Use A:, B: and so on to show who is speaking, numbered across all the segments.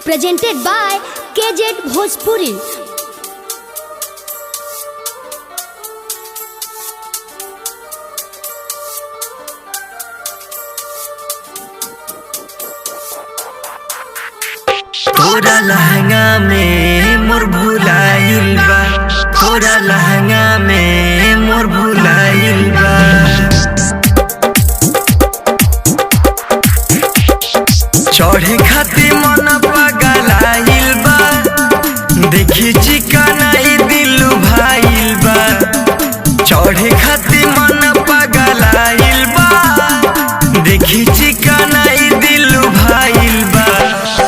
A: presented by KZ Bhojpuri।
B: तोरा लहंगा में मोर भुलाइल बा, तोरा लहंगा में मोर भुलाइल बा। चढ़े खातिर मन पगलाइल बा, देखी चिकना दिल भाइल बा। चढ़े खातिर मन पगलाइल बा, देखी चिकना दिल भाइल बा।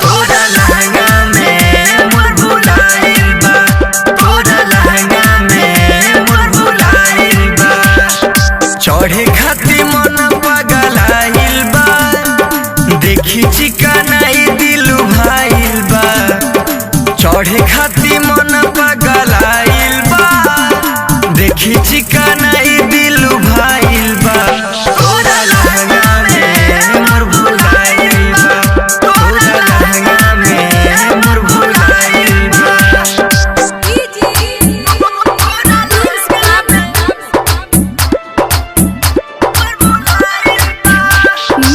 B: तोरा लहंगा में मोर भुलाइल बा, तोरा लहंगा में मोर भुलाइल बा। चढ़े खातिर मन पगलाइल बा, देखी चिकना दिल भाइल बा। चढ़े खातिर मन पगलाइल बा, देखी चिकना दिल भाइल बा। तोरा लहंगा में मोर भुलाइल बा, तोरा लहंगा में मोर भुलाइल बा।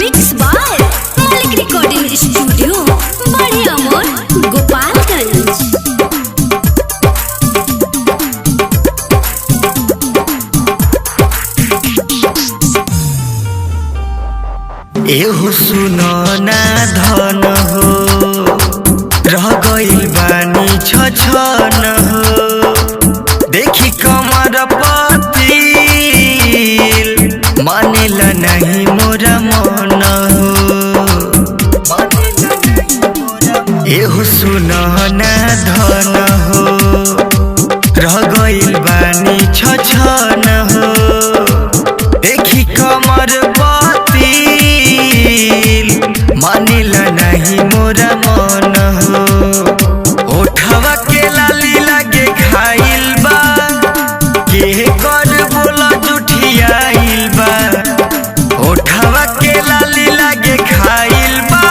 A: Mix by Malik Recording Studio, बड़े अमोर गोपालगंज।
B: एहो सुनो ना धन हो, रह गइल बानी छछन हो। देखी कमर पतिल मानेला नहीं मोरा मन हो। एहो सुनो ना धन हो, रह गइल बानी छछन हो। देखी कमर मानिला नहीं मोरा मन हो। ओठवा के लाली लागे खाइल बा, के कर बोला जुठियाइल बा। ओठवा के लाली लागे खाइल बा,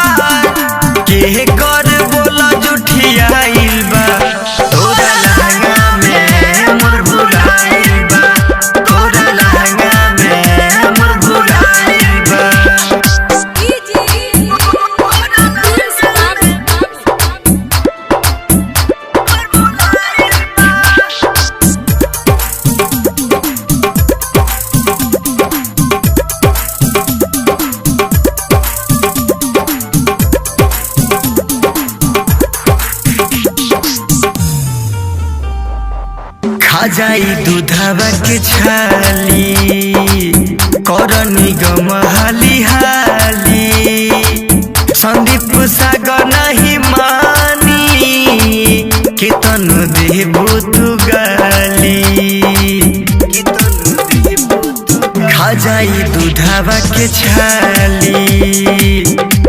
B: के कर बोला जुठियाइल बा। तोरा लहंगा में मोर भुलाइल बा, तोरा लहंगा में मोर भुलाइल बा। खा जाई दूधवा के छाली, कर निगम हाली हाली। संदीप सागर नहीं मानी, केतन देबो तू गाली। खा जाई दूधवा के छाली,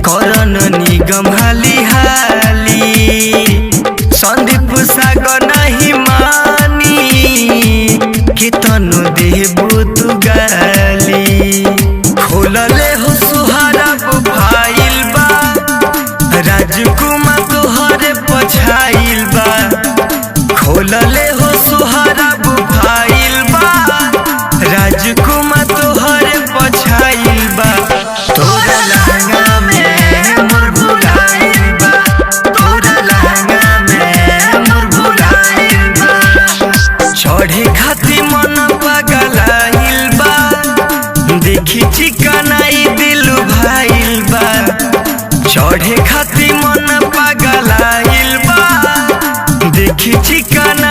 B: करन निगम हाली हाली। संदीप सागर नहीं मानी, केतन देबो तू गाली। खोलले हो सुहारा फाइल बा, राजकुमार तोहरे पछाइल बा। खोलले हो सुहारा फाइल बा, राजकुमार तोहरे पछाइल बा। तोरा लहंगा में मोर भुलाइल बा, तोरा लहंगा में मोर भुलाइल बा। चढ़े खातिर मन पगलाइल बा, देखी चिकना दिल भाइल बा। चढ़े खातिर मन पगलाइल बा, देखी चिकना